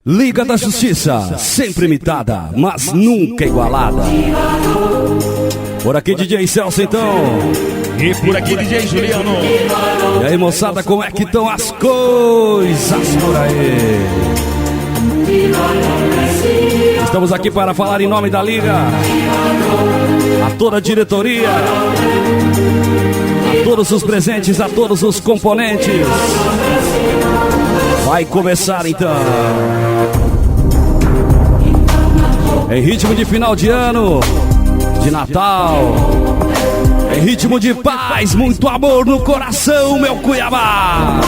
Liga da Justiça, sempre imitada, mas nunca igualada. Por aqui DJ Celso então. E por aqui DJ Juliano. E aí moçada, como é que estão as coisas por aí? Estamos aqui para falar em nome da Liga. A toda a diretoria, a todos os presentes, a todos os componentes. Vai começar então. Em ritmo de final de ano, de Natal, em ritmo de paz, muito amor no coração, meu Cuiabá.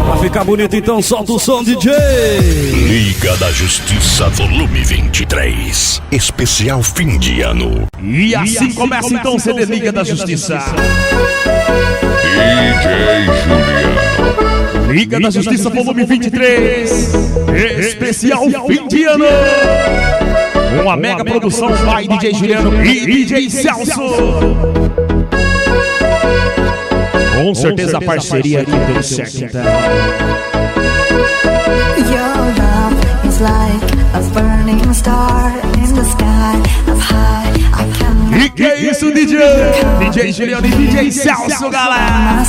Pra ficar bonito então, solta o som, DJ. Liga da Justiça, volume 23, especial fim de ano. E assim começa então o CD Liga da Justiça. DJ Juliano. Liga da Justiça, volume 23, especial fim de ano. Uma mega produção by DJ Juliano e DJ Celso. Com certeza a parceria aqui deu certo. Your love is like a burning star in the sky of high. I cannot. E que é isso, DJ? DJ Juliano e DJ Celso, galera.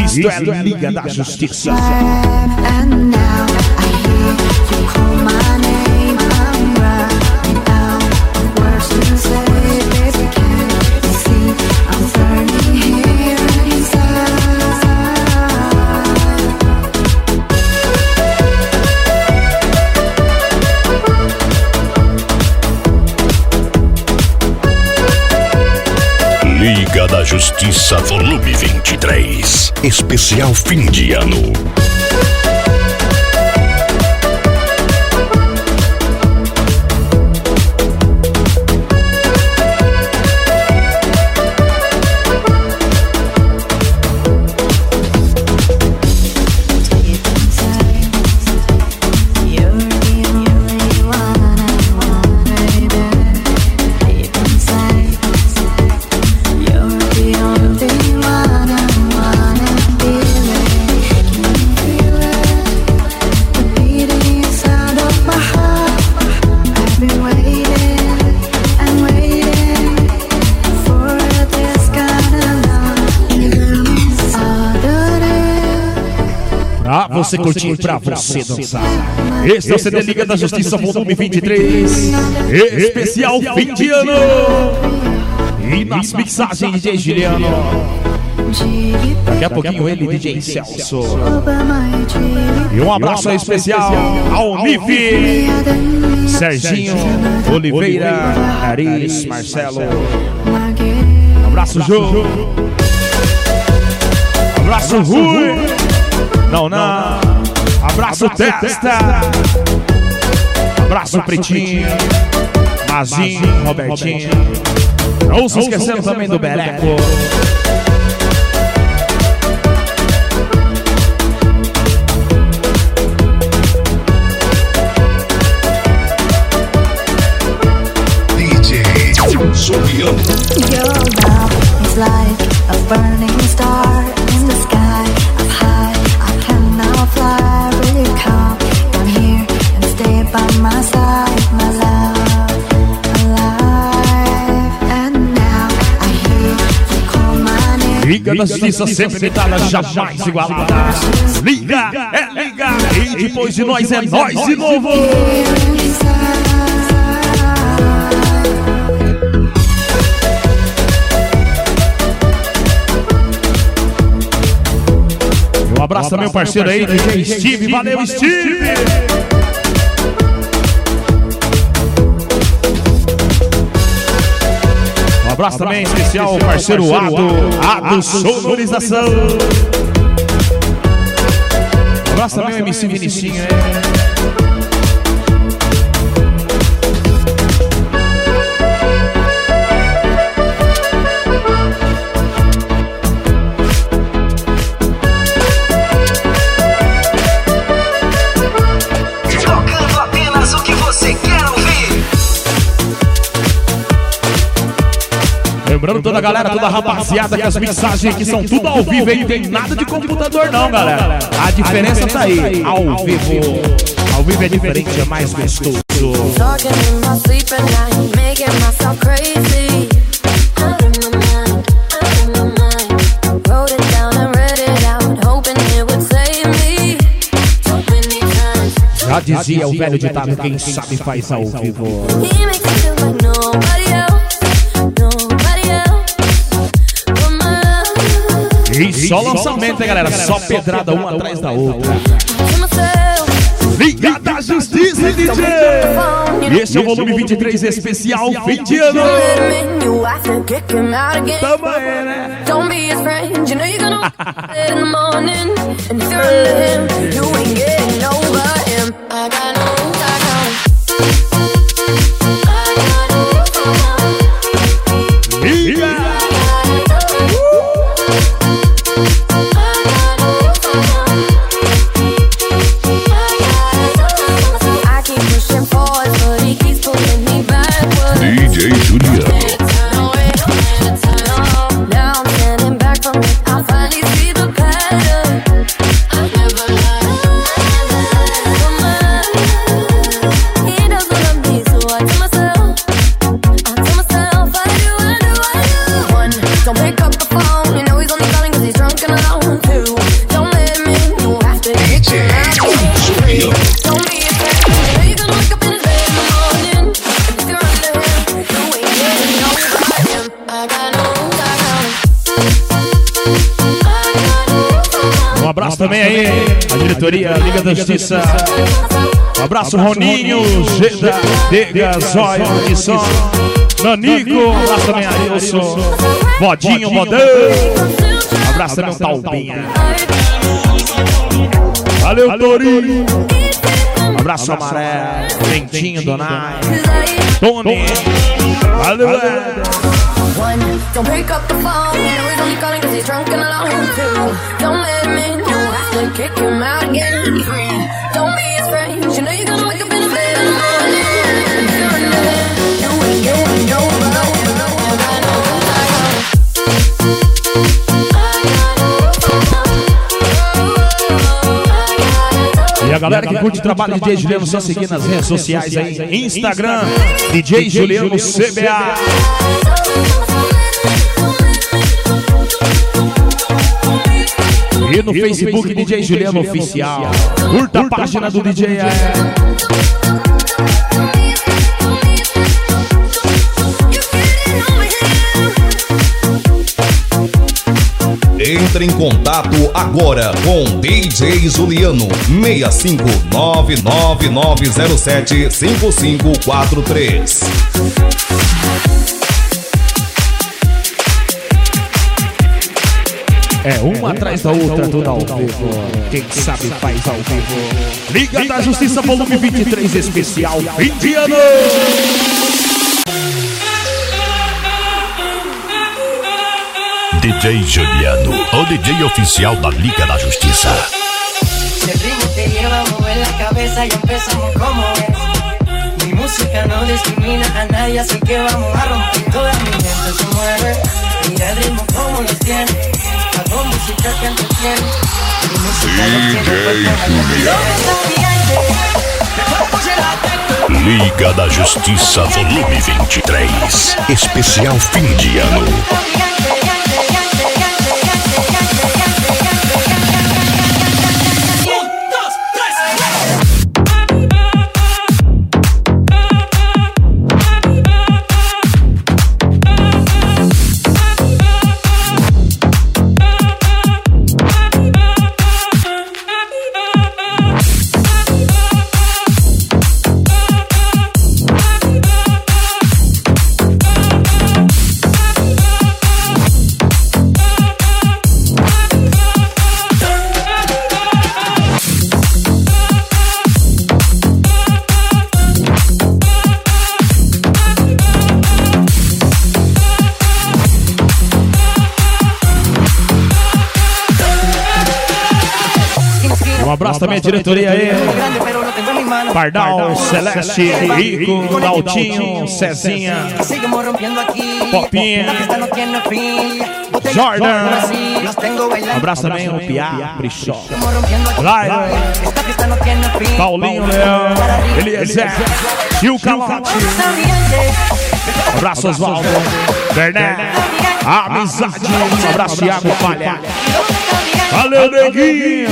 Isto é Liga da Justiça. And now I hear you call my name. I'm running out of words to say, baby, can't you see I'm burning here inside? Liga da Justiça, volume 23, especial fim de ano. Você curtir, pra você dançar. Esse é o CD Liga da Justiça, volume 23, especial fim de ano. E nas mixagens DJ Juliano. Daqui a pouquinho ele, DJ Celso. E um abraço especial ao Nifi, Serginho, Oliveira, Aris, Marcelo. Abraço, Jô. Abraço, Rui. Não. Abraço, Testa. Abraço, Pretinho. Mazinho, Robertinho. Não se esquecendo também do Bereco. DJ Juliano. Your love is like a burning star in the sky of high. I can now fly, will you come down here and stay by my side, my love, alive? And now I hear you call my name. Liga da Justiça, sempre imitada, jamais igualada. Liga, é liga. E depois de nós, é nós de novo. Um abraço também, meu parceiro aí, DJ Steve. Valeu, Steve! Um abraço também especial ao parceiro Ado Sonorização. Um abraço também ao MC Vinicinho, hein? Lembrando toda a galera, toda a rapaziada, que as mixagens aqui são tudo ao vivo, hein? Não tem nada de computador não, galera. A diferença tá aí, ao vivo. Ao vivo é diferente, é mais gostoso. Talking in my sleep at night, making myself crazy. Out of my mind. Wrote it down and read it out, hoping it would save me. So many times. Já dizia o velho ditado, quem sabe faz ao vivo. He makes me feel like nobody else, nobody else. But my love. E só lançamento, hein, galera? Só pedrada uma atrás da outra. To myself. Liga da Justiça, DJ! E esse é o volume 23 especial fim de ano. You have to kick him out again. Tamo aí, né? Don't be his friend, you know you're gonna in the morning. And if you're under him, you ain't getting over him. I got no Liga! I keep pushing forward, but he keeps pulling me backwards. DJ Juliano. Now I'm standing back from it, I finally see the pattern. I've never lied. He doesn't love me, so I tell myself, I do. One, don't pick up the phone, you know he's only calling 'cause he's drunk and alone. Two, don't let him in, you have to get your ass in. Three, don't be a friend, you know you're gonna wake up in his bed in the morning. And if you're under him, you ain't getting over him. I got no Um abraço também aí, a diretoria Liga da Justiça. Um abraço, Roninho, Geda, Dega, Zóio, Edson, Nanico. Um abraço também a Arilson, Bodinho, Bodão. Um abraço também ao Talbinha. Valeu, Torinho. Um abraço, Amaré, Ventinho, Donai, Tony. Valeu, One, don't pick up the phone, you know he's only calling 'cause he's drunk and alone. Two, don't let him in, you have to kick him out again. Three, don't be his friend, you know you're gonna wake up in his bed in the morning. And if you're under him, you ain't getting over him. E a galera que curte o trabalho de DJ Juliano, só seguir nas redes sociais aí. Instagram, DJ Juliano CBA. E no Facebook, DJ Juliano Oficial. Curta a página do DJ. Entre em contato agora com DJ Juliano 65999075543. É uma atrás da outra, tudo ao vivo. Quem sabe faz ao vivo. Liga da Justiça, volume 23, especial fim de ano. DJ Juliano, o DJ oficial da Liga da Justiça. El ritmo te lleva a mover la cabeza y empezamos como es. Mi música no discrimina a nadie, así que vamos a romper. Toda mi gente se mueve. Mira el ritmo como los tiene. Hago música que entretiene. Mi música los tiene. Liga da Justiça, volume 23, especial fim de ano. Um abraço também à diretoria aí. mano. Pardal, Celeste, Rico, Daltinho, Cezinha, Seguimos rompiendo aquí. Popinha, La fiesta no tiene fin. Jordan. Los tengo bailando. Abraço também o Piá, Brichó, Seguimos rompiendo aquí. Laila, Esta fiesta no tiene fin. Paulinho, Leão, Eliezer e o Calote. Abraço Osvaldo, Bernardo, Amizade, abraço Thiago Palha. Valeu, neguinho.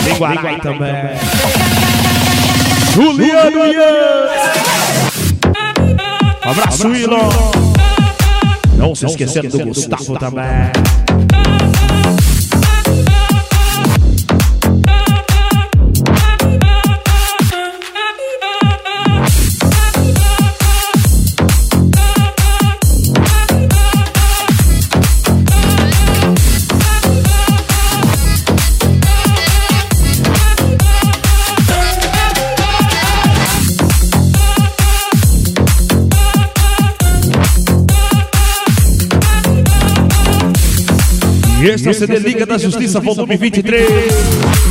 Tem Guaraí também. Juliano Ian. Abraço, Wilon. Não se esquecendo do Gustavo também. E este é o CD Liga da Justiça, volume 23.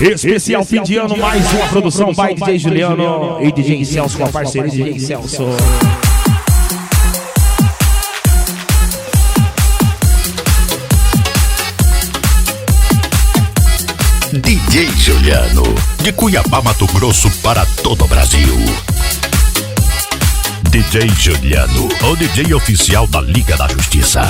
Especial fim de ano, mais uma produção by DJ Juliano e DJ Celso, com a parceria de DJ Celso. DJ Juliano, de Cuiabá, Mato Grosso, para todo o Brasil. DJ Juliano, o DJ oficial da Liga da Justiça.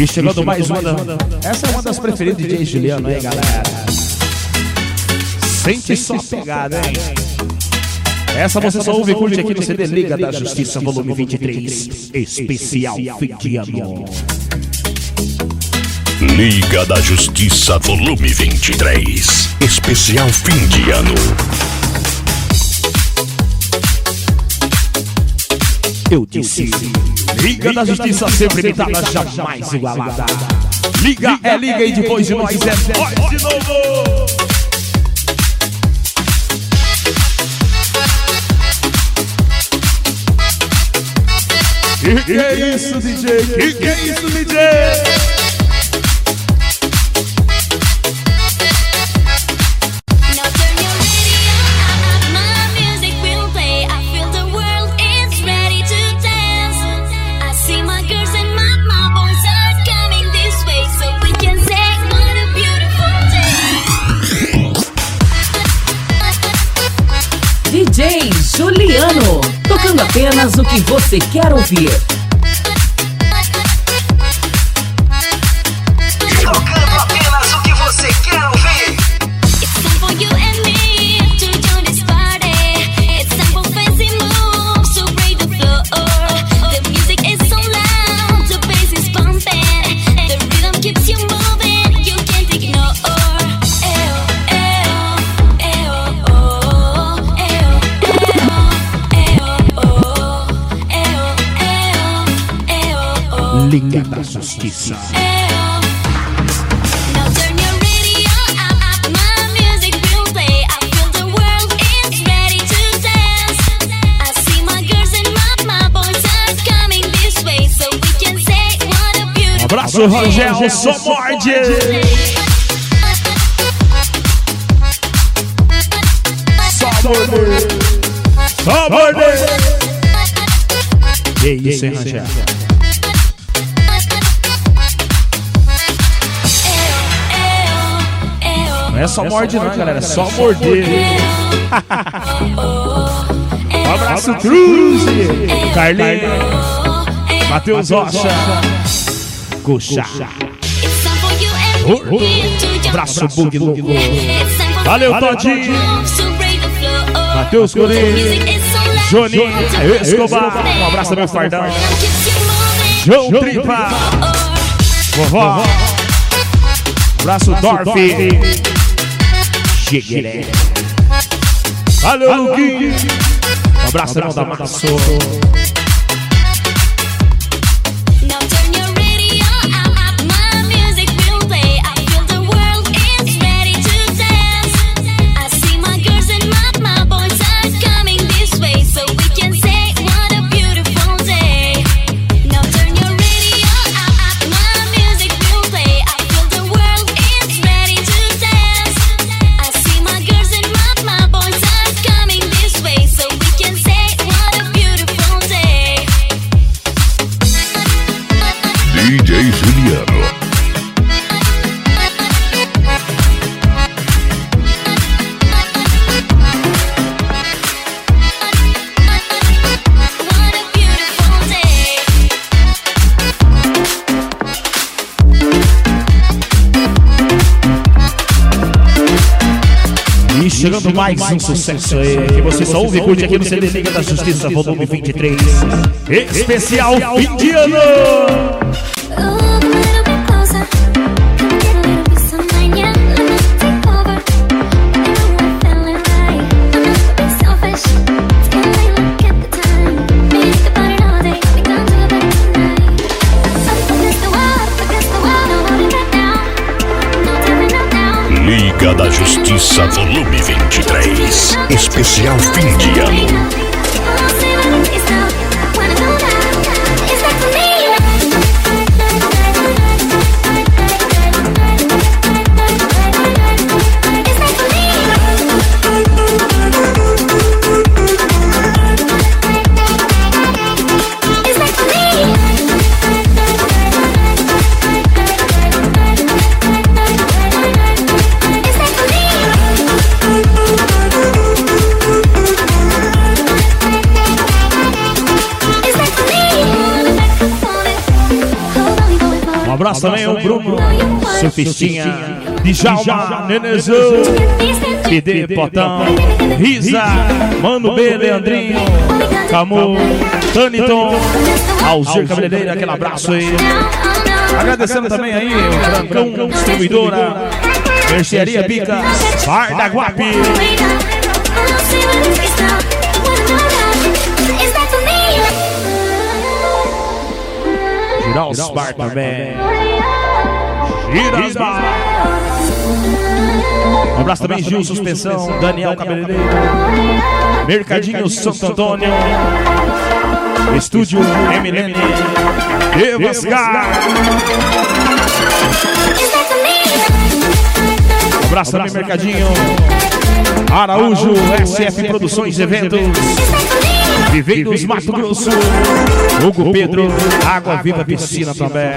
E chegando mais uma. Essa é uma das preferidas de DJ Juliano, hein, galera? Sente só a pegada, hein? Essa você só ouve e curte aqui no CD Liga da Justiça, volume 23. Especial fim de ano. Liga da Justiça, volume 23. Especial fim de ano. Eu disse, Liga da Justiça sempre imitada, jamais igualada. Liga é liga e depois de nós é nós de novo. Que é isso, DJ? Que é isso, DJ? DJ Juliano, tocando apenas o que você quer ouvir. Tocando apenas o que você quer ouvir. Liga da Justiça. Abraço, Rangel, só morde! Só morde! Só morde! Que isso, hein, Rangel? Não é só morde não, galera, é só morder. Um abraço, Cruz, Carlinhos, Matheus Rocha, Coxa, abraço, Bug Louco. Valeu, Todinho, Matheus Corinho, Joninho, Escobar, um abraço também, Fardão, João Tripa, Vovó, abraço, Dorf. Cheguei. Valeu, Luquinho. Um abraço, irmão da Massa. junto mais um sucesso aí que você só ouve e curte aqui no CD Liga da Justiça, volume 23. Especial fim de ano. Liga da Justiça, volume 23. Especial fim de ano. Um abraço também ao Bruno, Surfistinha, Djalma, Nenezão, PD, Potão, Risa, Mano B, Leandrinho, Camu, Taniton, Alzir Cabeleireira, aquele abraço aí. Agradecendo também aí o Francão, Distribuidora, Mercearia Bicas, Bar da Guapi. Girar os bar também. Gira os bar. Um abraço também, Gil Suspensão, Daniel Cabeleireiro, Mercadinho Santo Antônio, Estúdio MLN, Evascar. Um abraço também, Mercadinho Araújo, SF Produções e Eventos, Viveiros Mato Grosso, Hugo Pedro, Água Viva Piscina também.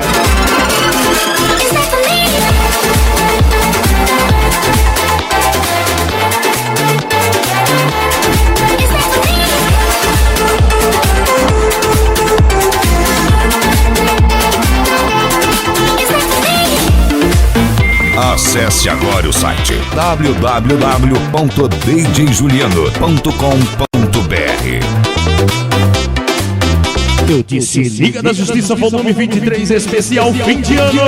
Acesse agora o site www.djjuliano.com.br. Eu disse Liga da Justiça, volume 23, especial fim de ano.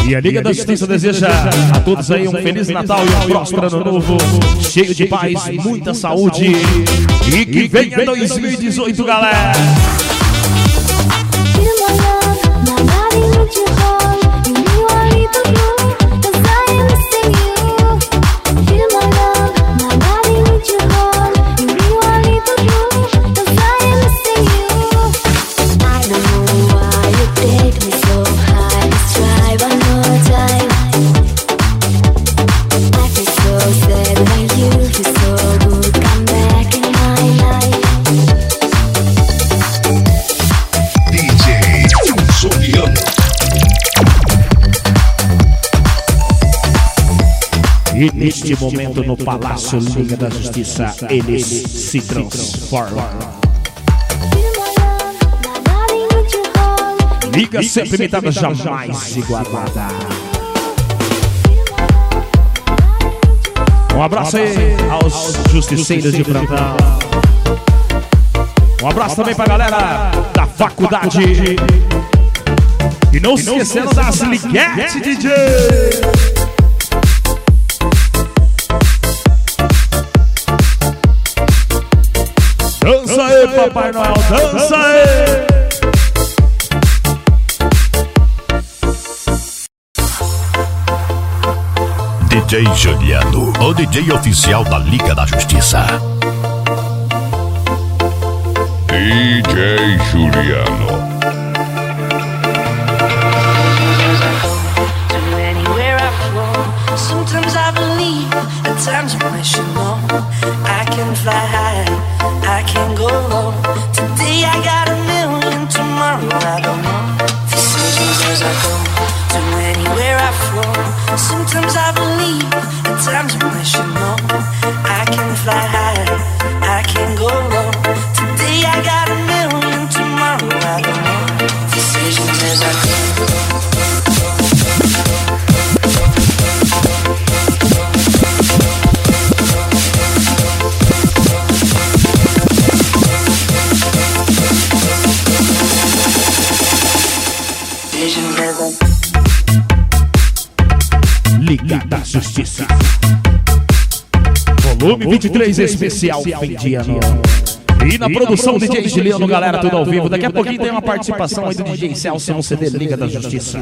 E a Liga da Justiça deseja a todos aí um Feliz Natal e um próspero Ano Novo, cheio de paz, muita saúde. E que venha 2018, galera! E neste momento no Palácio Liga da Justiça, eles se transformam. Liga sempre imitada, jamais igualada. Um abraço aí aos justiceiros de plantão. Um abraço também pra galera da faculdade. E não se esquecendo das Liguete DJ. Dança aí, Papai Noel, dança aí! DJ Juliano, o DJ oficial da Liga da Justiça. DJ Juliano. Sometimes I believe, at times I wish you know. I can fly high, I can go low. Today I got a million, tomorrow I don't know. Decisions as I go, to anywhere I flow. Sometimes I believe, at times I wish you know. I can fly high, I can go low. Today I got a million, tomorrow I don't know. Decisions as I go. Liga da Justiça. Volume 23 especial fim de ano. E na produção DJ Juliano, galera, tudo ao vivo. Daqui a pouquinho tem uma participação aí do DJ Celso no CD Liga da Justiça.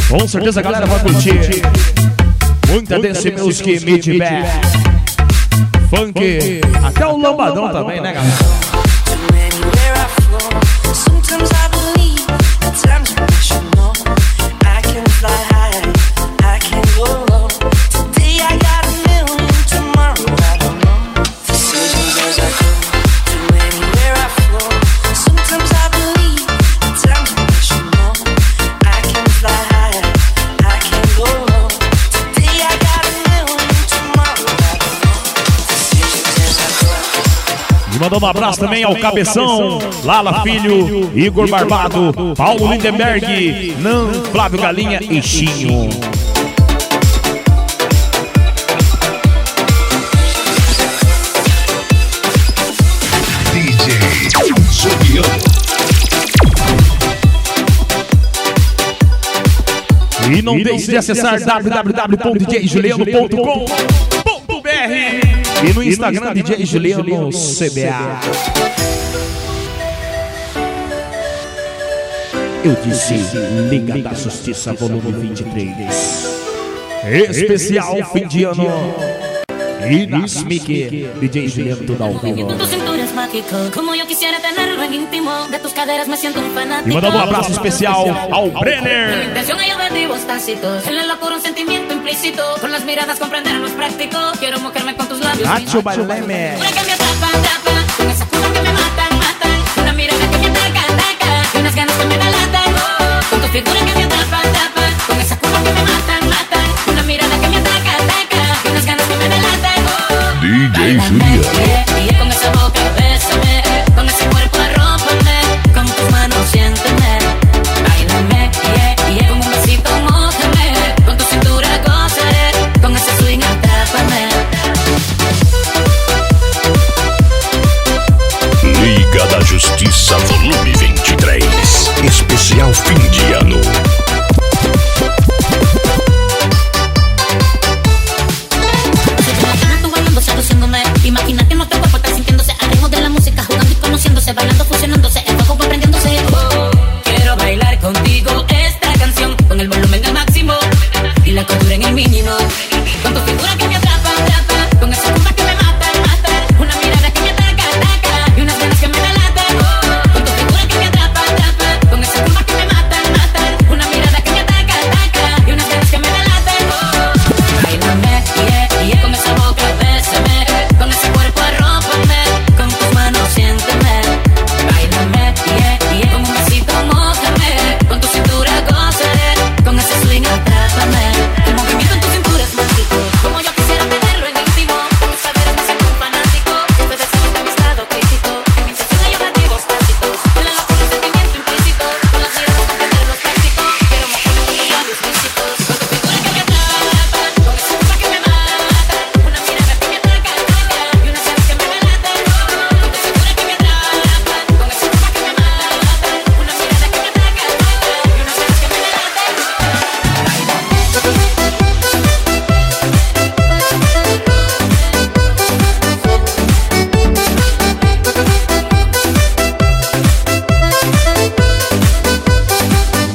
Com certeza a galera vai curtir. Muita dance music, mid-back, funk, até o lambadão também, né, galera? Sometimes I believe, at times I wish you know. I can fly high, I can go low. Today I got a million, tomorrow I don't know. Decisions as I go, to anywhere I flow. Sometimes I believe, at times I wish you know. I can fly high, I can go low. Today I got a million, tomorrow I don't know. Decisions as I go. E mandando um abraço também ao Cabeção, Lala Filho, Igor Barbado, Paulo Lindenberg, Nan, Flávio Galinha e Chinho. DJ Juliano. E não deixe de acessar www.djjuliano.com.br e no Instagram DJ Juliano CBA. Eu disse Liga da Justiça, volume 23. Especial fim de ano. E na SMIC, DJ Juliano, tudo ao vivo. E mandando um abraço especial ao Brenner. Nacho Baileme. DJ Juliano. Con esa boca bésame, con ese cuerpo arrópame, con tus manos siénteme, báilame, con un besito mójame, con tu cintura gózale, con ese swing atrápame. Liga da Justiça, volume 23. Especial fim de ano. Imagínate nuestro cuerpo está sintiéndose al ritmo de la música, jugando y conociéndose, bailando, fusionándose, el fuego va prendiéndose. Quiero bailar contigo esta canción con el volumen al máximo y la cordura en el mínimo. Con tu figura que me atrapa, atrapa, con esa curva que me mata, mata, una mirada que me ataca, ataca y unas ganas que me delatan. Con tu figura que me atrapa, atrapa, con esa curva que me mata, mata, una mirada que me ataca, ataca y unas ganas que me delatan. Báilame, con esa boca bésame, con ese cuerpo arrópame, con tus manos siénteme, báilame, con un besito mójame, con tu cintura gózale, con ese swing atrápame. El movimiento en tu cintura es mágico, como yo quisiera tenerlo en íntimo. Con tus caderas me siento un fanático, siempre deseos de mi estado crítico. En mi intención hay objetivos tácitos, en la locura un sentimiento implícito, con las miradas comprender los tácticos. Quiero mojarme con tus labios físicos, con tu figura que me atrapa, con esa curva que me mata, una mirada que me ataca, ataca y unas ganas que me delatan. Con tu figura que me atrapa, con esa curva que me mata, una mirada que me ataca, ataca y unas ganas que me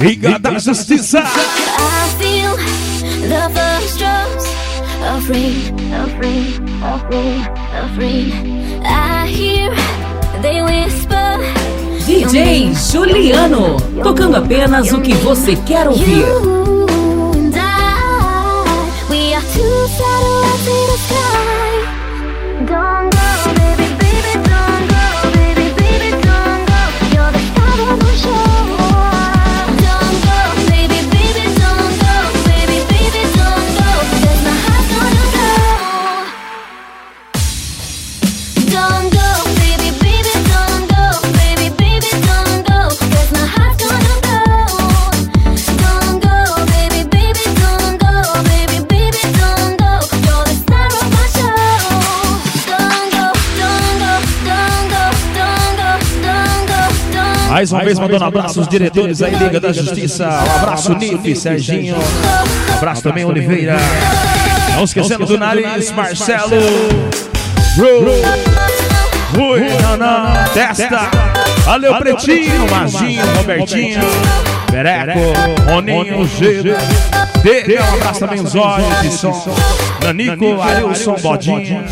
Liga da Justiça. I feel the first drops of rain, of rain, of rain, of rain. I hear they whisper. DJ Juliano, tocando apenas o que você quer ouvir. You and I, we are two satellites in the sky. Don't go, baby, baby, don't go, baby, baby, don't go. You're the star of my show. Don't go, baby, baby, don't go, baby, baby, don't go. 'Cause my heart's gonna go. Don't go, baby, baby, don't go, baby, baby, don't go. 'Cause my heart's gonna go. Don't go, baby, baby, don't go, baby, baby, don't go. You're the star of my show. Don't go, don't go, don't go, don't go, don't go, don't go. Mais uma vez mandando abraço aos diretores aí, Liga da Justiça. Um abraço, Nif, Serginho. Um abraço também, Oliveira. Não esquecendo do Nariz, Marcelo. Rui, Nanã, Testa. Valeu, Pretinho, Mazinho, Robertinho, Pereco, Roninho, Gelo. Dega, um abraço também, os olhos de som. Nanico, Arilson, Bodinho.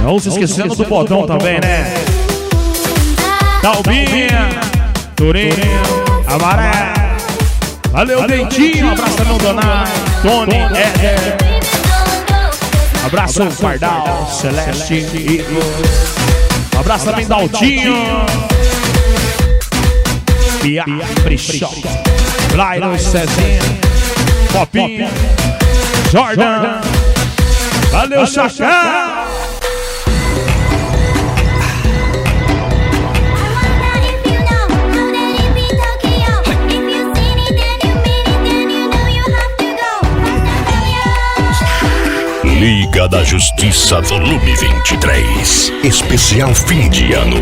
Não se esquecendo do Bodão também, né? Talbinha, Turinho, Amaré. Valeu, Dentinho. Um abraço também, Donai, Tony, Éder. Abraço, Pardal, Celeste, Igor. Um abraço também, Daltinho. Pia, Frichó, Blairo, Cezinho, Popinho, Jordan. Valeu, Chacá. Liga da Justiça, volume 23. Especial fim de ano.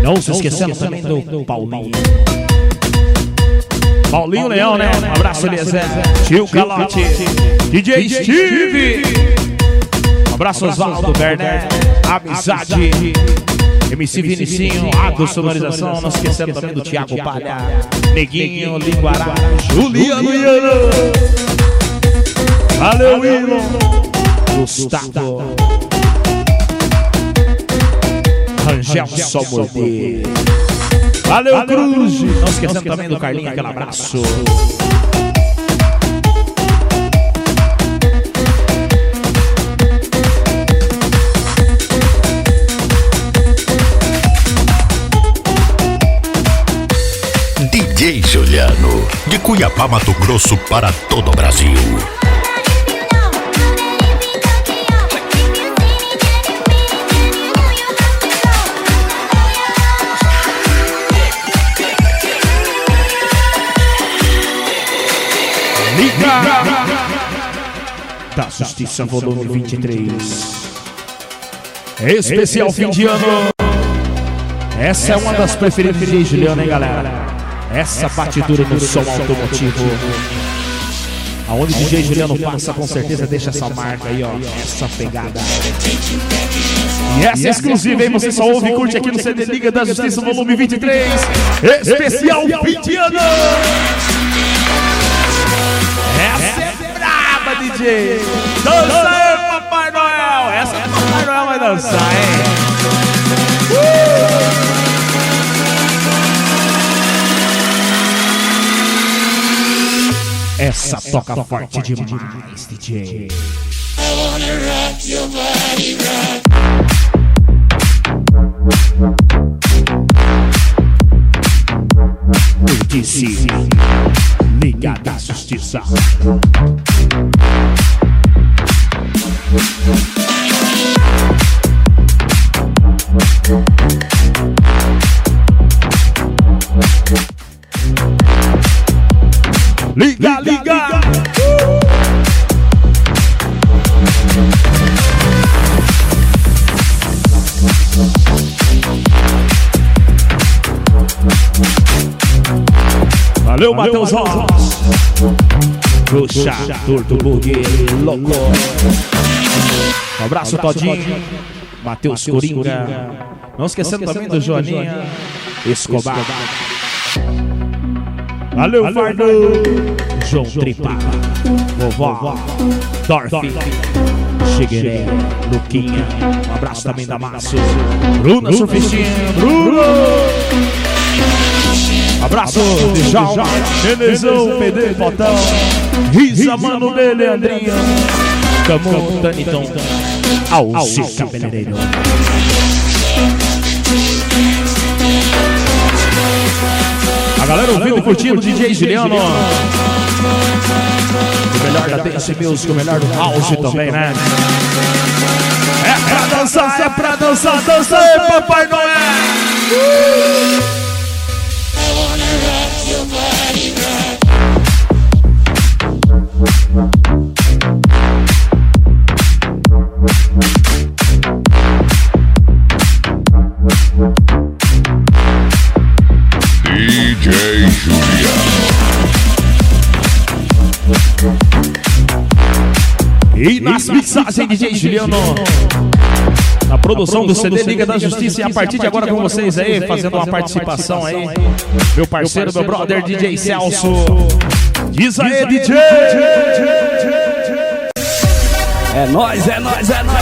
Não se esquecendo também do Paulinho. Paulinho Leão, né? Um abraço, Eliezer. Tio Calote. DJ Steve. Um abraço, Osvaldo Werner. Amizade. MC Vinicinho. Ado Sonorização. Não se esquecendo também do Thiago Palha. Neguinho, Linguará. Juliano. Valeu, Ilon. Gustavo. Rangel só morder. Valeu, Cruz. Não esquecendo também do Carlinho, aquele abraço. DJ Juliano, de Cuiabá, Mato Grosso, para todo o Brasil. Liga da Justiça, volume 23. Especial fim de ano. Essa é uma das preferidas de Juliano, hein, galera? Essa batidura no som automotivo. Aonde DJ Juliano passa, com certeza deixa essa marca aí, ó. Essa pegada. E essa é exclusiva, hein? Você só ouve e curte aqui no CD Liga da Justiça, volume 23. Especial fim de ano. Essa é braba, DJ! Dança aí, Papai Noel! Essa é Papai Noel vai dançar, hein? Essa toca forte demais, DJ. I wanna rock your body, rock. Liga da Justiça. Liga, liga! Valeu, Matheus Ross! Puxa, torto, bugue, louco! Um abraço, Todinho, Matheus Coringa. Não esquecendo também do Joaninha Escobar. Valeu, Fardo! João Tripa, Vovó, Dorfi, Chigueré, Luquinha. Um abraço também da Márcio. Bruna Surfistinha, Bruno! Abraço de Djalma, Renezão, PD, Botão, Risa, Mano de Leandrinho, Camon, Taniton, Alci Cabeleireiro. A galera ouvindo e curtindo o DJ Juliano. O melhor da Dance Music, o melhor do House também, né? É pra dançar, dança aí, Papai Noel! DJ Juliano. E nas mixagens, DJ Juliano. Na produção do CD Liga da Justiça. E a partir de agora com vocês aí, fazendo uma participação aí. Meu parceiro, meu brother, DJ Celso. Diz aí, DJ! É nóis,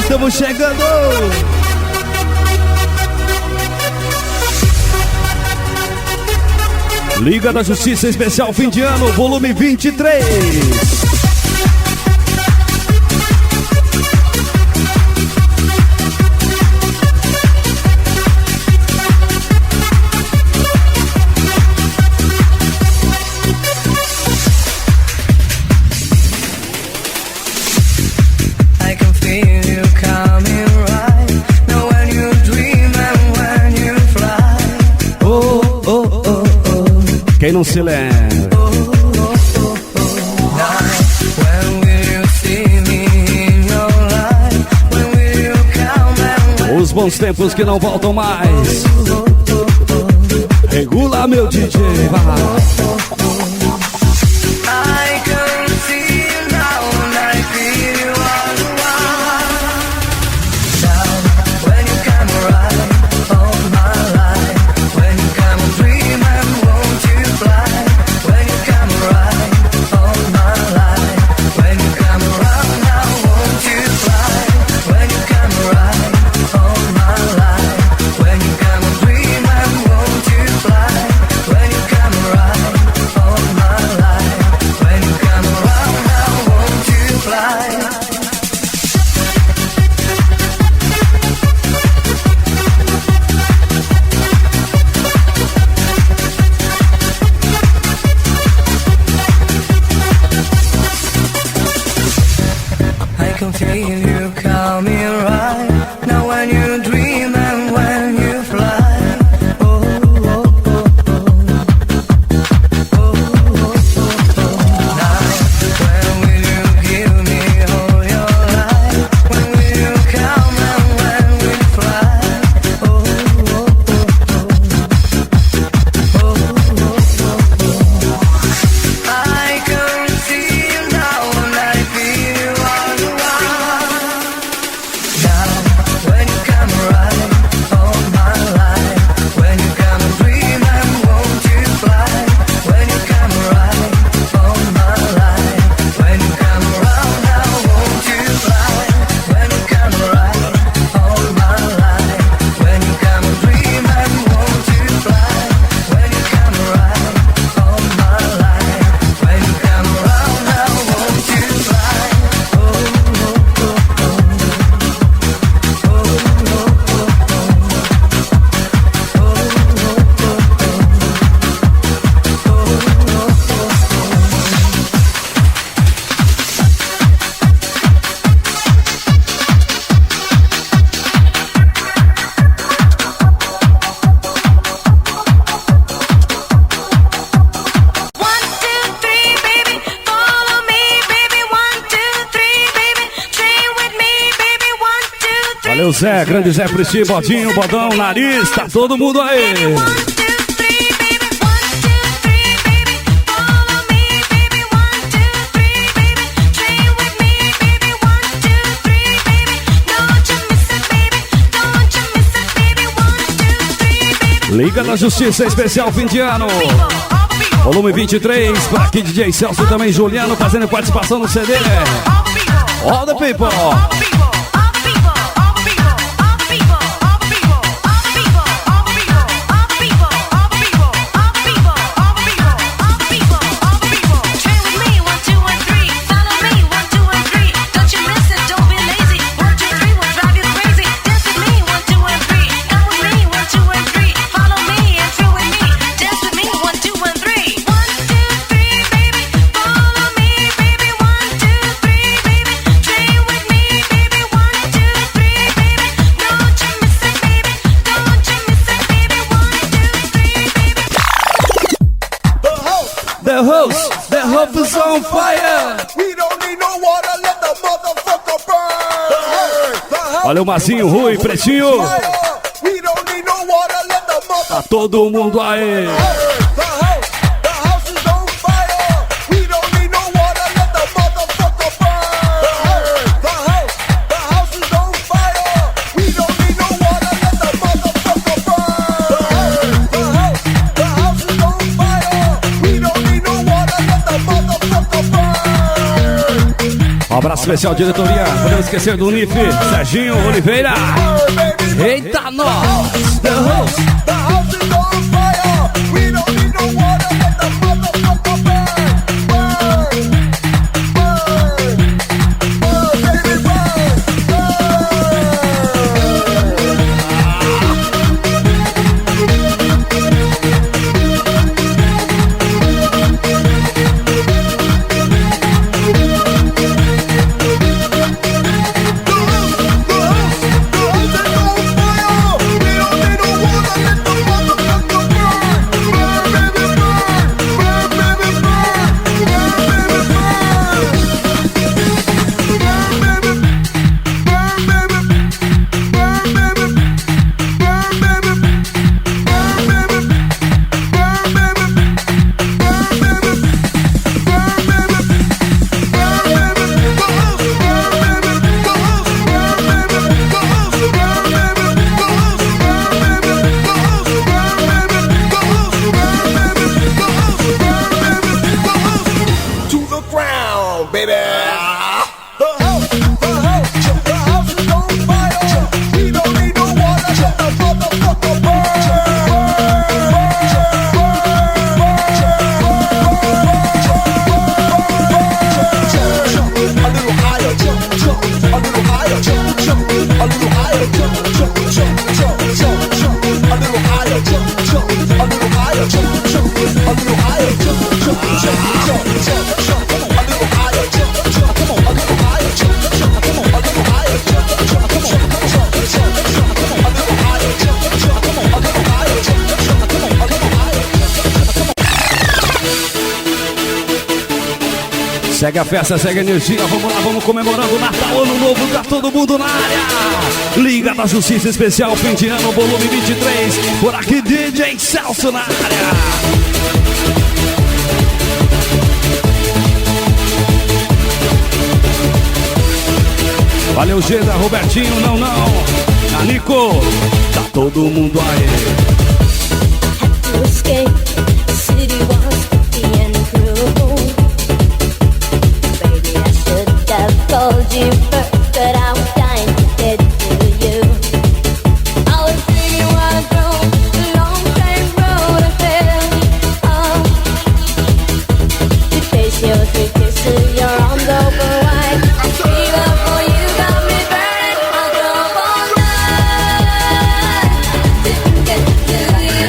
estamos chegando! Liga da Justiça especial fim de ano, volume 23. I can feel you coming right now when you dream and when you fly. Oh, oh, oh, oh. Quem não se lembra? Os bons tempos que não voltam mais. Regula, meu DJ, vai. Valeu, Zé, grande Zé Pristinho, Bodinho, Bodão, Nariz, tá todo mundo aí. Liga da Justiça Especial Fim de Ano. Volume 23, por aqui DJ Celso também, Juliano fazendo participação no CD. All the people. The hope is on fire. We don't need no water, let the motherfucker burn. Olha o Mazinho, Rui, Pretinho. We don't need no water, let the motherfucker Tá todo mundo aí. The house is on fire. We don't need no water, let the motherfucker burn. The house is on fire. We don't need no water, let the motherfucker burn. The house is on fire. We don't need no water, let the motherfucker burn. Um abraço especial, diretoria. Podemos esquecer do Unif, Serginho Oliveira. Eita, nós! The house is on fire. We don't need no water, let the motherfucker burn. Burn, baby, Segue a festa, segue a energia, vamos lá, vamos comemorando o Natal, Ano Novo, tá todo mundo na área. Liga da Justiça Especial, fim de ano, volume 23, por aqui DJ Celso na área. Valeu, Geda, Robertinho, não, Nanico, tá todo mundo aí. Told you first that I was dying to get to you. I was thinking what I drove the long straight road ahead. Oh, to face your sweet kisses, your arms open wide. I gave up for you, got me burning. I drove all night, didn't get to you.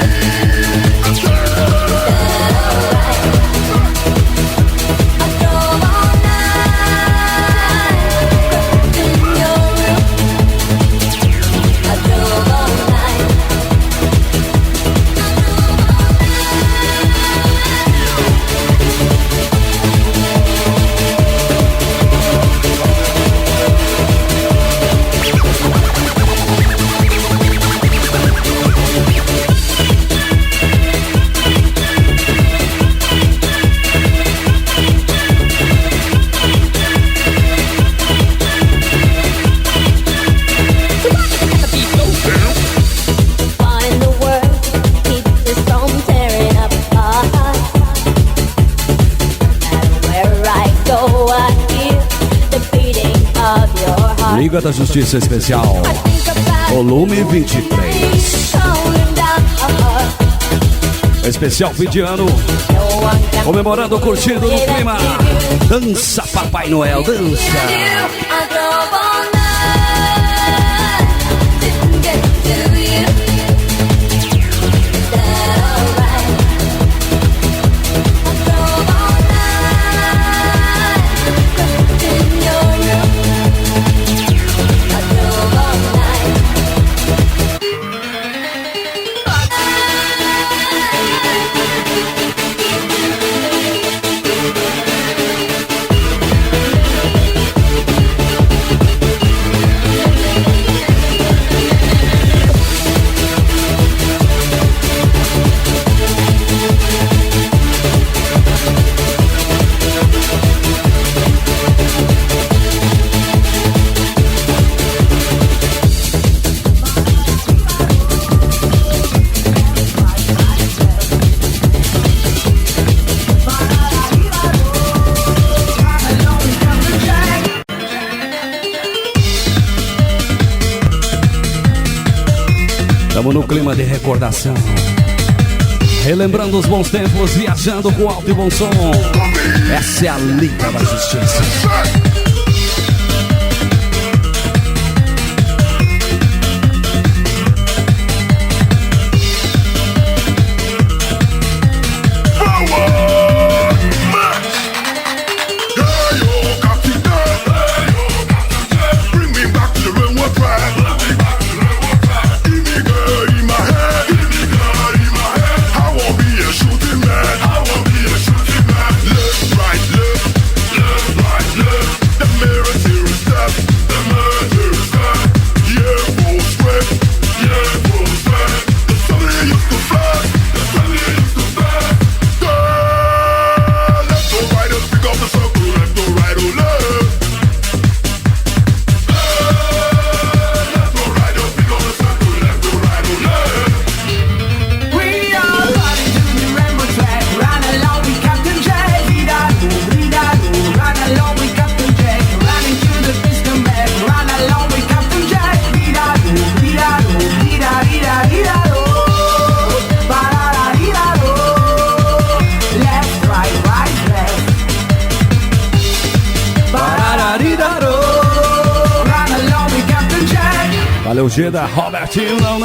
Is that alright? I drove all night. of your heart. Liga da Justiça Especial, I think about volume 23. calling down Especial fim de ano, no one can comemorando, curtindo no clima. Dança, Papai Noel, dança. I drove all night, didn't get to you. Is that alright? I drove all night, trapped in your room. I drove all night. Estamos no clima de recordação, relembrando os bons tempos, viajando com alto e bom som. Essa é a Liga da Justiça. Valeu, Geda, Robertinho, não.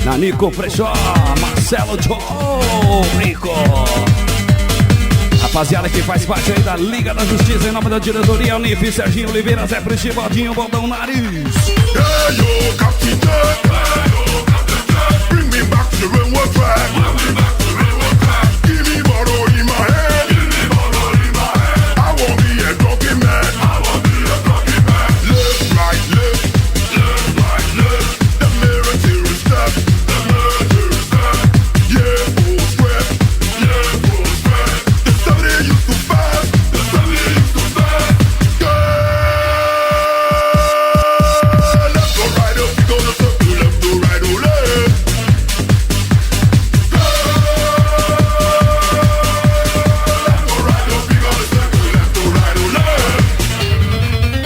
Nanico Freixó, Marcelo Joe, Rico. Rapaziada que faz parte aí da Liga da Justiça, em nome da diretoria Unif, Serginho Oliveira, Zé Presti, Baldinho, Baldão Nariz. Hey, yo, Captain Jack. Bring me back to the railroad track. Give me bottle in my hand. I won't be a drunken man. Left, right, left. The military stuff. Yeah, full square. The stuff they used to fight. Left or right up, we gonna circle left or right or left. Left or right up, we gonna circle left or right or left.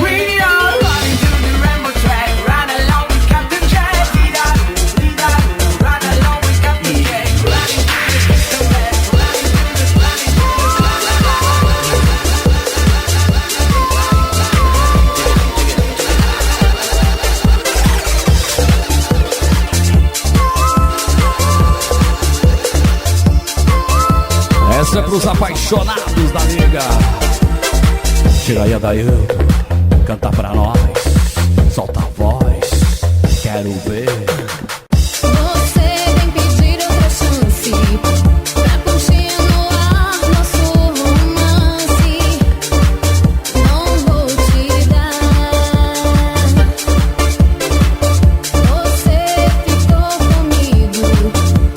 We are riding to the rainbow track. Ride along with Captain Jack. Ride along with Captain Jack. Riding to the system back. Riding to the Essa é pros apaixonados da Liga. Chega aí, Adailton, canta pra nós, solta a voz, quero ver. Você vem pedir outra chance pra continuar nosso romance. Não vou te dar. Você ficou comigo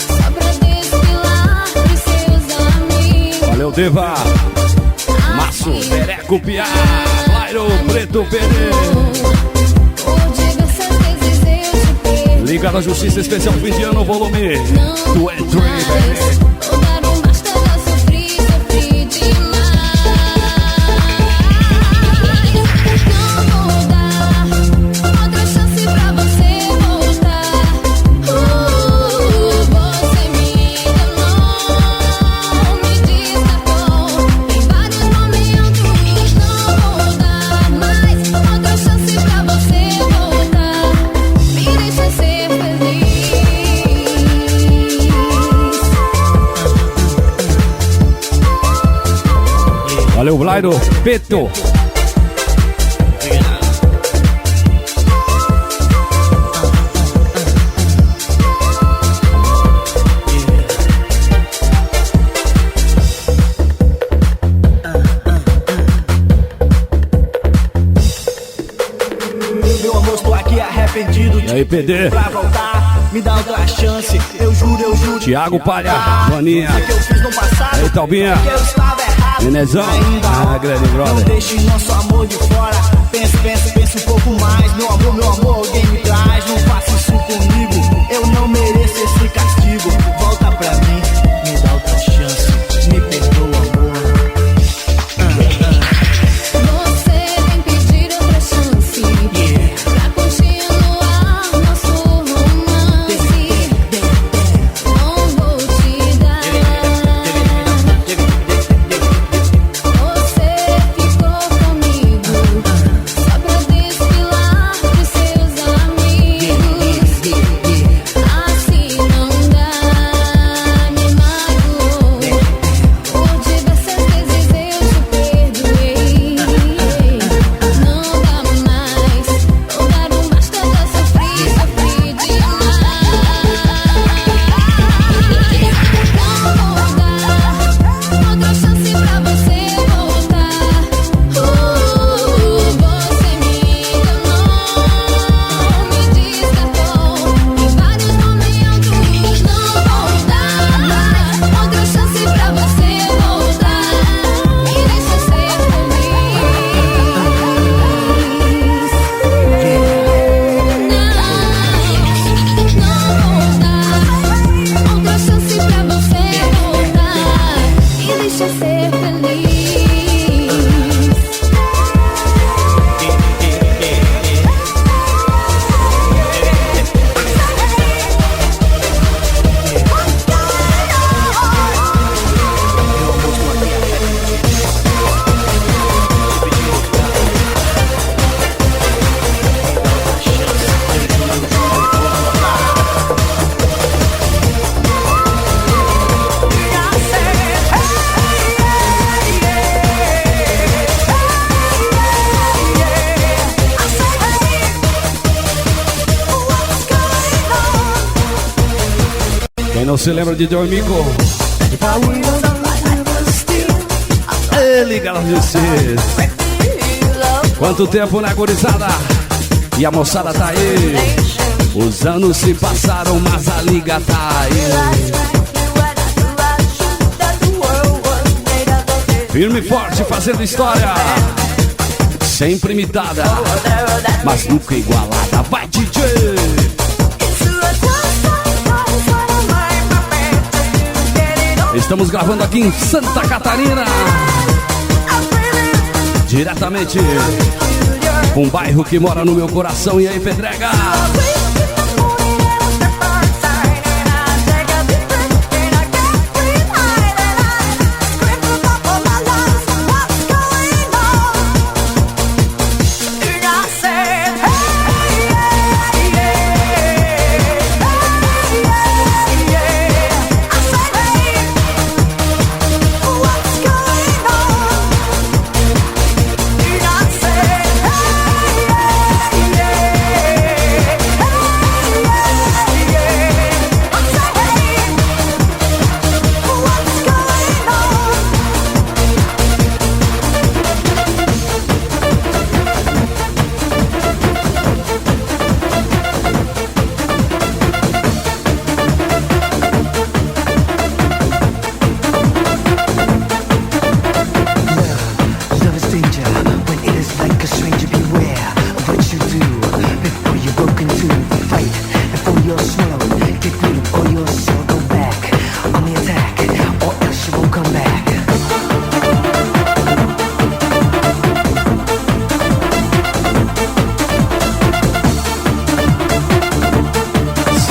só pra desfilar pros seus amigos. Valeu, Deva, Maço, Pereco, Piá, Lairo, Preto, Pereira. Por diversas vezes eu te perdi. Liga da Justiça Especial fim de ano, volume Não 23, baby. mais vou dar um basta, já sofri demais. Não Valeu, Blairo. Peto. Meu amor, estou aqui arrependido. E aí, PD? Pra voltar, me dá outra chance. Eu juro. Thiago Palha, Joaninha. Sei que eu fiz no passado. Aí, Talbinha. Que eu estava errado. Nenezão. Ainda Ah, grande brother. não deixe nosso amor de fora. Pensa um pouco mais. Meu amor, alguém me traz. Não faça isso comigo. Eu não mereço esse castigo. Volta pra mim, me dá outra chance. Me perdoa, amor. Você vem pedir outra chance pra continuar nosso romance. Não vou te dar. Você ficou comigo só pra desfilar pros seus amigos. Assim não dá, me magoou. Por diversas vezes eu te perdoei. Não dá mais, não quero mais, que eu já sofri demais. Não vou dar outra chance pra você voltar. Você me enganou, me descartou em vários momentos. Não vou dar outra chance pra você voltar. Me deixa ser feliz. Não vou dar outra chance pra você voltar. Me deixa ser feliz. Quem não se lembra de John Mico? Ele, galera, quanto tempo, né, gurizada? E a moçada tá aí. Os anos se passaram, mas a liga tá aí. Firme e forte, fazendo história. Sempre imitada, mas nunca igualada. Vai, DJ! Estamos gravando aqui em Santa Catarina, diretamente um bairro que mora no meu coração. E aí, Pedrega?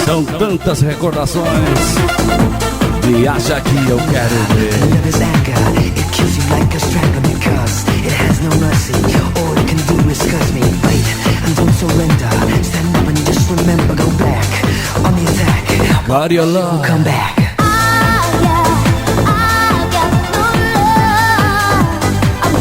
São tantas recordações. E acha que eu quero ver. God, your love will come back. I got no love.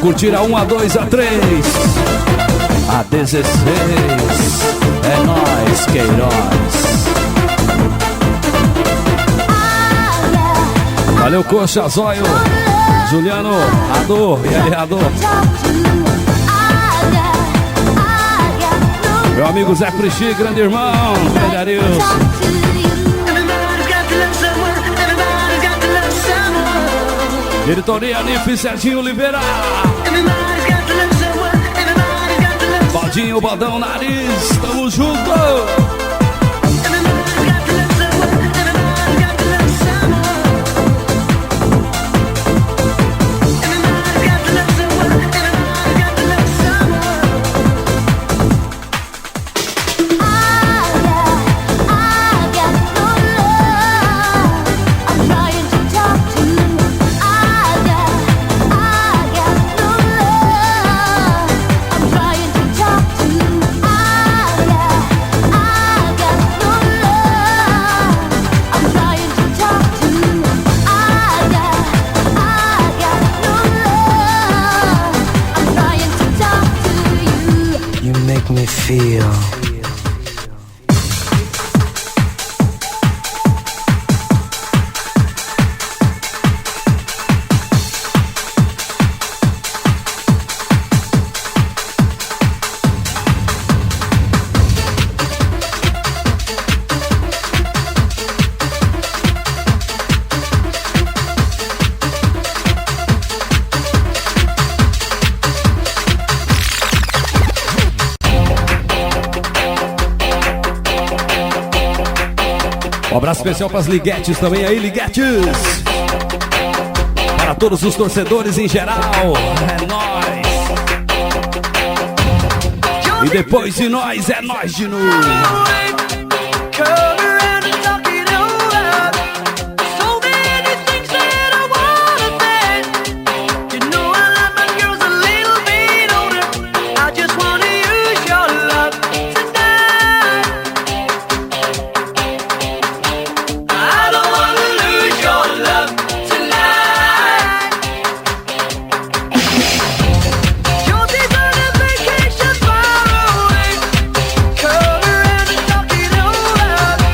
curtir a 1, a 2, a 3, a 16. É nóis, Queiroz. Valeu, Coxa, Zóio, Juliano, Ador, e aí, Ador. Meu amigo Zé Prixi, grande irmão, grande Arilson. Diretoria Nif, Serginho Oliveira. Baldinho, Baldão, Nariz, tamo junto. Me feel. Um abraço especial para as Liguetes também aí, Liguetes. Para todos os torcedores em geral, é nóis. E depois de nós, é nós de novo. Vacation far away, color and talking over.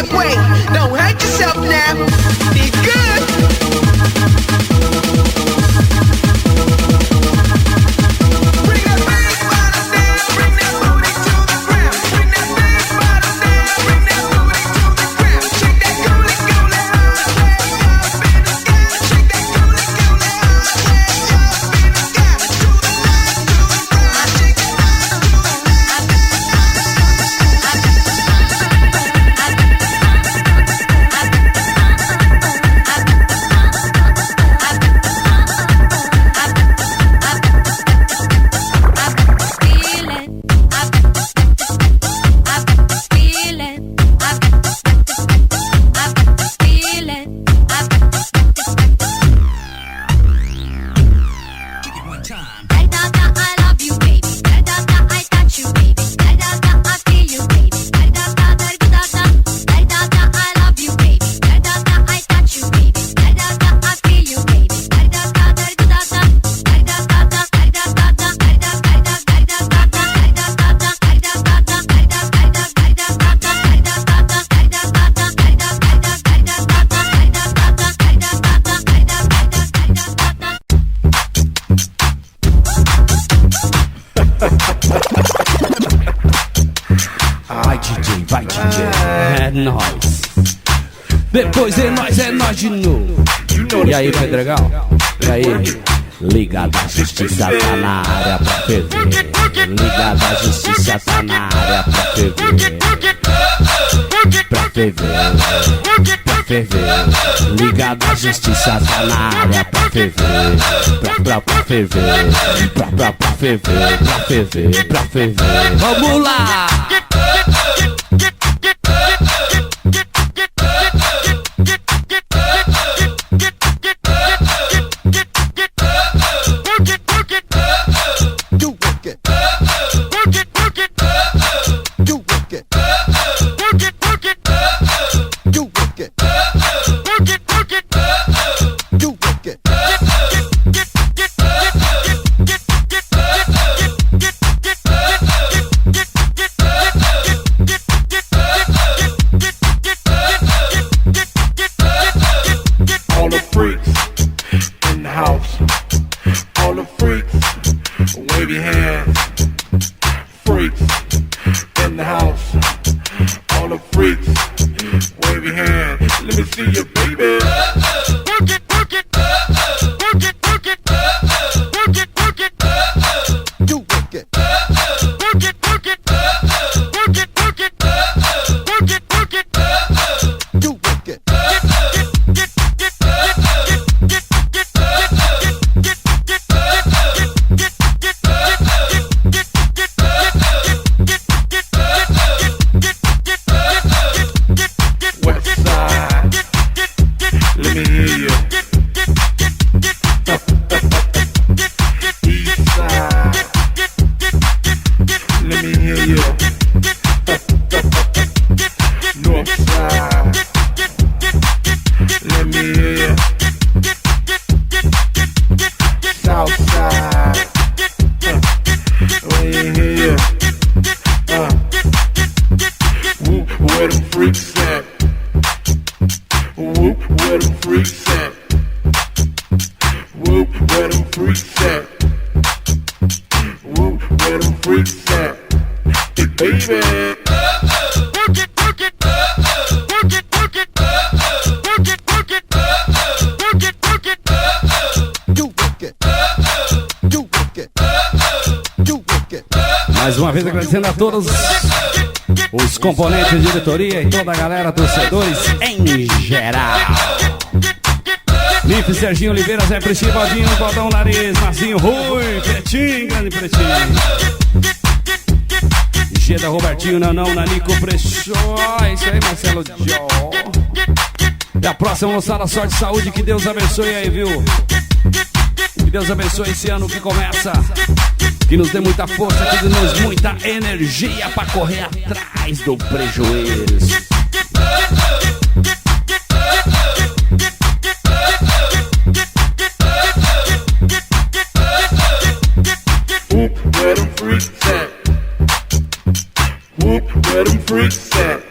that way. Don't hurt yourself now. Be good. Bring that big bottom down, bring that booty to the ground. Bring that big bottom down, bring that booty to the ground. Shake that gooly gooly all the way up in the sky. Shake that gooly gooly all the way up in the sky. To the left, to the right, shake it out to the left. Vai DJ, vai DJ. É nóis. Depois é nós de novo. E aí, Pedregão? E aí? Ligado à justiça tá na área pra ferver. Ligado à justiça tá na área pra ferver. Pra ferver. Pra ferver. Ligado à justiça tá na área pra ferver. Pra ferver. Pra ferver. Pra ferver. Pra ferver. Vamos lá! All the freaks in the house. All the freaks, wave your hands. Freaks in the house. All the freaks, wave your hands. Let me see you, baby. Work it, work it, work it, work it, work it, work it. You work it. Work it, work it, work it, work it, work it, work it. You work it. West side, let me hear you. East side, let me hear you. North side, let me hear you. South side, let me hear you. Whoop, where them freaks at? Whoop, where them freaks at? Whoop, where them freaks at? Whoop, where them freaks at? Hey, baby. Work it, work it, work it, work it, work it, work it, work it, work it. You work it, you work it, you work it. Mais uma vez agradecendo a todos os componentes de diretoria e toda a galera, torcedores em geral. Life, Serginho Oliveira, Zé Priscila, Baldinho, Baldão, Nariz, Marcinho, Rui, Pretinho, grande Pretinho. Geda, Robertinho, Nanão, Nanico, Prechó, é isso aí, Marcelo Jó. E a próxima, moçada, sorte e saúde, que Deus abençoe aí, viu? Que Deus abençoe esse ano que começa. Que nos dê muita força, que nos dê muita energia pra correr atrás do prejuízo. Whoop, where them freaks at? Whoop, where them freaks at?